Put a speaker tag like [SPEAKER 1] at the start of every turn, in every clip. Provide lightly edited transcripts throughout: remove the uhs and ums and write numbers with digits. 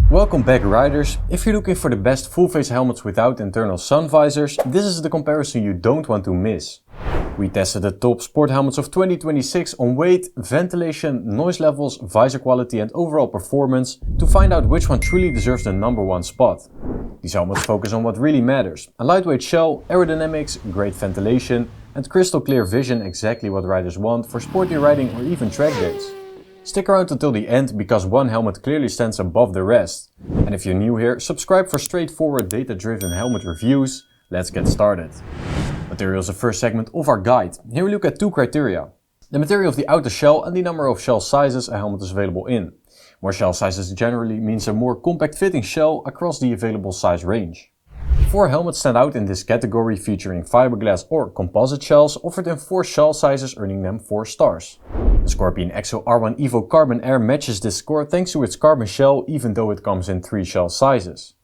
[SPEAKER 1] Welcome back riders. If you're looking for the best full face helmets without internal sun visors, this is the comparison you don't want to miss. We tested the top sport helmets of 2026 on weight, ventilation, noise levels, visor quality and overall performance to find out which one truly deserves the #1 spot. These helmets focus on what really matters: a lightweight shell, aerodynamics, great ventilation and crystal clear vision, exactly what riders want for sporty riding or even track days. Stick around until the end because one helmet clearly stands above the rest. And if you're new here, subscribe for straightforward data-driven helmet reviews. Let's get started. Material is the first segment of our guide. Here we look at two criteria: the material of the outer shell and the number of shell sizes a helmet is available in. More shell sizes generally means a more compact fitting shell across the available size range. 4 helmets stand out in this category, featuring fiberglass or composite shells offered in 4 shell sizes, earning them 4 stars. The Scorpion Exo R1 Evo Carbon Air matches this score thanks to its carbon shell, even though it comes in 3 shell sizes.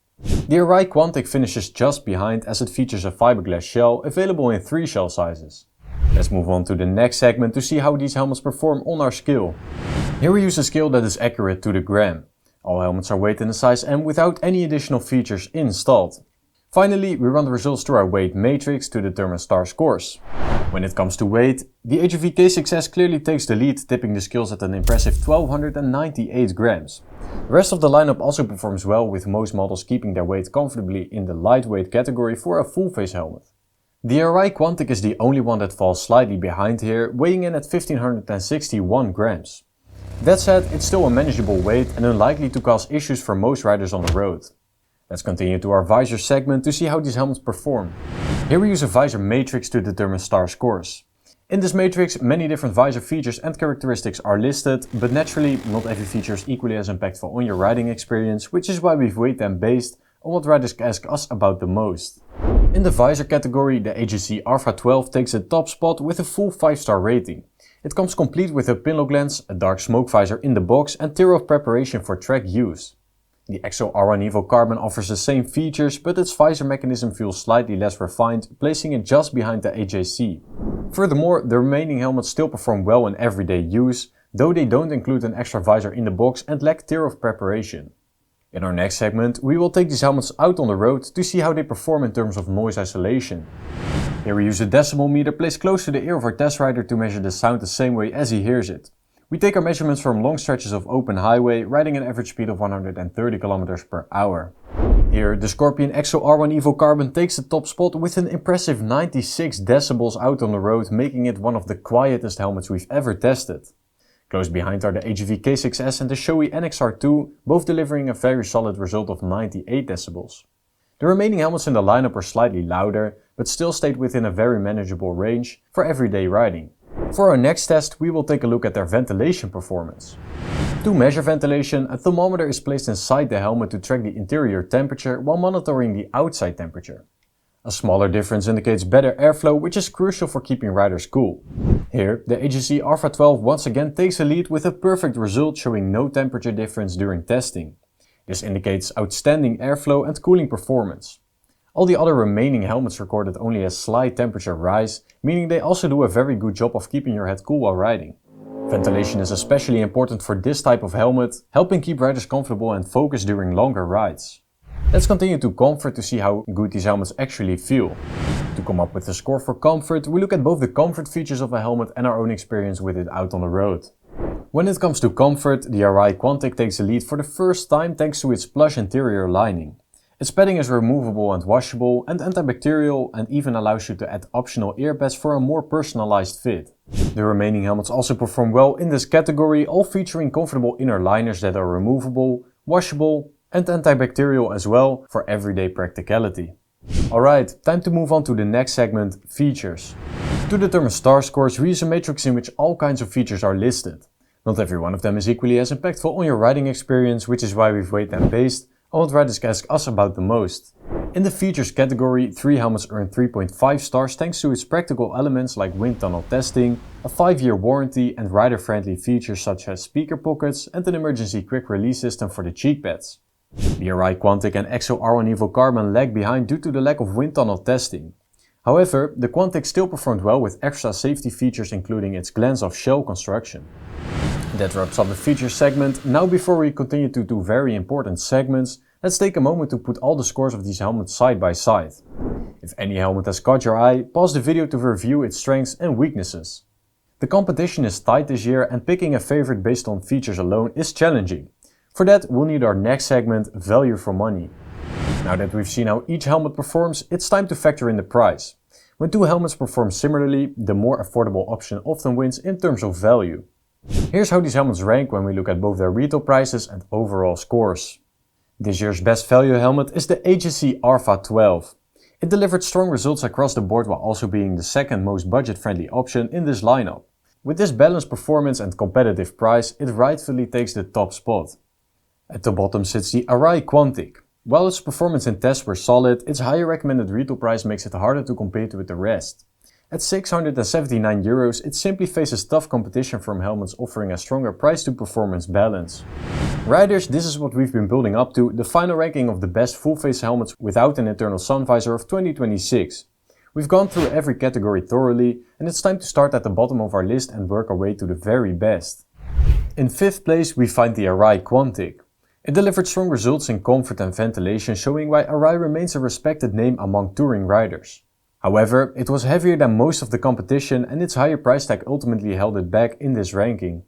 [SPEAKER 1] The Arai Quantic finishes just behind as it features a fiberglass shell available in 3 shell sizes. Let's move on to the next segment to see how these helmets perform on our scale. Here we use a scale that is accurate to the gram. All helmets are weighed in a size M without any additional features installed. Finally, we run the results through our weight matrix to determine star scores. When it comes to weight, the HUV K6S clearly takes the lead, tipping the scales at an impressive 1298 grams. The rest of the lineup also performs well, with most models keeping their weight comfortably in the lightweight category for a full face helmet. The Arai Quantic is the only one that falls slightly behind here, weighing in at 1561 grams. That said, it's still a manageable weight and unlikely to cause issues for most riders on the road. Let's continue to our visor segment to see how these helmets perform. Here we use a visor matrix to determine star scores. In this matrix, many different visor features and characteristics are listed, but naturally not every feature is equally as impactful on your riding experience, which is why we've weighted them based on what riders ask us about the most. In the visor category, the AGC Alpha 12 takes the top spot with a full 5-star rating. It comes complete with a pinlock lens, a dark smoke visor in the box and tier of preparation for track use. The Exo R1 Evo Carbon offers the same features, but its visor mechanism feels slightly less refined, placing it just behind the AJC. Furthermore, the remaining helmets still perform well in everyday use, though they don't include an extra visor in the box and lack tier of preparation. In our next segment, we will take these helmets out on the road to see how they perform in terms of noise isolation. Here we use a decibel meter placed close to the ear of our test rider to measure the sound the same way as he hears it. We take our measurements from long stretches of open highway, riding an average speed of 130 km per hour. Here, the Scorpion Exo R1 Evo Carbon takes the top spot with an impressive 96 decibels out on the road, making it one of the quietest helmets we've ever tested. Close behind are the HUV K6S and the Shoei NXR2, both delivering a very solid result of 98 decibels. The remaining helmets in the lineup are slightly louder, but still stayed within a very manageable range for everyday riding. For our next test, we will take a look at their ventilation performance. To measure ventilation, a thermometer is placed inside the helmet to track the interior temperature while monitoring the outside temperature. A smaller difference indicates better airflow, which is crucial for keeping riders cool. Here, the AGC Alpha 12 once again takes the lead with a perfect result, showing no temperature difference during testing. This indicates outstanding airflow and cooling performance. All the other remaining helmets recorded only a slight temperature rise, meaning they also do a very good job of keeping your head cool while riding. Ventilation is especially important for this type of helmet, helping keep riders comfortable and focused during longer rides. Let's continue to comfort to see how good these helmets actually feel. To come up with a score for comfort, we look at both the comfort features of a helmet and our own experience with it out on the road. When it comes to comfort, the Arai Quantic takes the lead for the first time thanks to its plush interior lining. Its padding is removable and washable and antibacterial, and even allows you to add optional earpads for a more personalized fit. The remaining helmets also perform well in this category, all featuring comfortable inner liners that are removable, washable and antibacterial as well for everyday practicality. Alright, time to move on to the next segment, features. To determine star scores, we use a matrix in which all kinds of features are listed. Not every one of them is equally as impactful on your riding experience, which is why we've weighted them based on what riders ask us about the most. In the features category, 3 helmets earn 3.5 stars thanks to its practical elements like wind tunnel testing, a 5-year warranty and rider-friendly features such as speaker pockets and an emergency quick release system for the cheek pads. The Arai Quantic and Exo R1 Evo Carbon lag behind due to the lack of wind tunnel testing. However, the Quantic still performed well with extra safety features including its glance-off shell construction. That wraps up the features segment. Now before we continue to two very important segments, let's take a moment to put all the scores of these helmets side by side. If any helmet has caught your eye, pause the video to review its strengths and weaknesses. The competition is tight this year and picking a favorite based on features alone is challenging. For that, we'll need our next segment, value for money. Now that we've seen how each helmet performs, it's time to factor in the price. When two helmets perform similarly, the more affordable option often wins in terms of value. Here's how these helmets rank when we look at both their retail prices and overall scores. This year's best value helmet is the HSC Alpha 12. It delivered strong results across the board while also being the second most budget-friendly option in this lineup. With this balanced performance and competitive price, it rightfully takes the top spot. At the bottom sits the Arai Quantic. While its performance and tests were solid, its higher recommended retail price makes it harder to compete with the rest. At €679, it simply faces tough competition from helmets offering a stronger price to performance balance. Riders, this is what we've been building up to, the final ranking of the best full-face helmets without an internal sun visor of 2026. We've gone through every category thoroughly, and it's time to start at the bottom of our list and work our way to the very best. In 5th place we find the Arai Quantic. It delivered strong results in comfort and ventilation, showing why Arai remains a respected name among touring riders. However, it was heavier than most of the competition and its higher price tag ultimately held it back in this ranking.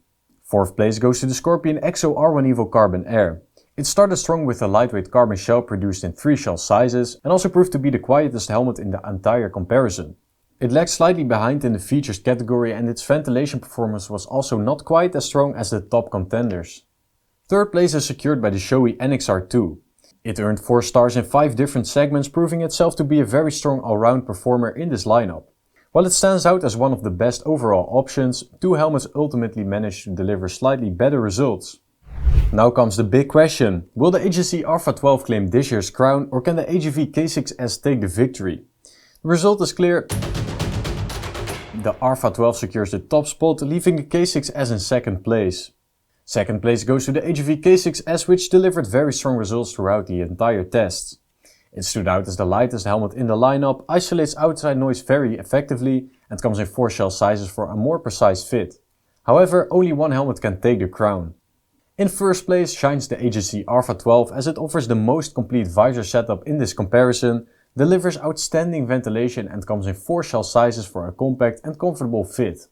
[SPEAKER 1] 4th place goes to the Scorpion Exo R1 Evo Carbon Air. It started strong with a lightweight carbon shell produced in 3 shell sizes and also proved to be the quietest helmet in the entire comparison. It lagged slightly behind in the features category and its ventilation performance was also not quite as strong as the top contenders. 3rd place is secured by the Shoei NXR2. It earned 4 stars in 5 different segments, proving itself to be a very strong all-round performer in this lineup. While it stands out as one of the best overall options, two helmets ultimately managed to deliver slightly better results. Now comes the big question. Will the HSC Alpha 12 claim this year's crown, or can the AGV K6S take the victory? The result is clear. The Alpha 12 secures the top spot, leaving the K6S in 2nd place. 2nd place goes to the AGV K6S, which delivered very strong results throughout the entire test. It stood out as the lightest helmet in the lineup, isolates outside noise very effectively, and comes in 4 shell sizes for a more precise fit. However, only one helmet can take the crown. In 1st place shines the HSC Alpha 12 as it offers the most complete visor setup in this comparison, delivers outstanding ventilation and comes in 4 shell sizes for a compact and comfortable fit.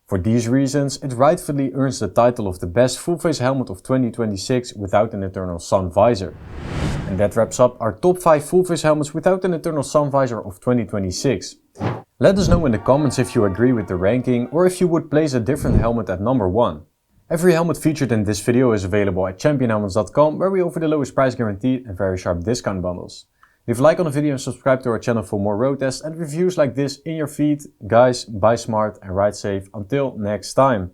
[SPEAKER 1] For these reasons, it rightfully earns the title of the best full-face helmet of 2026 without an internal sun visor. And that wraps up our top 5 full-face helmets without an internal sun visor of 2026. Let us know in the comments if you agree with the ranking or if you would place a different helmet at number 1. Every helmet featured in this video is available at championhelmets.com, where we offer the lowest price guarantee and very sharp discount bundles. Leave a like on the video and subscribe to our channel for more road tests and reviews like this in your feed. Guys, buy smart and ride safe. Until next time.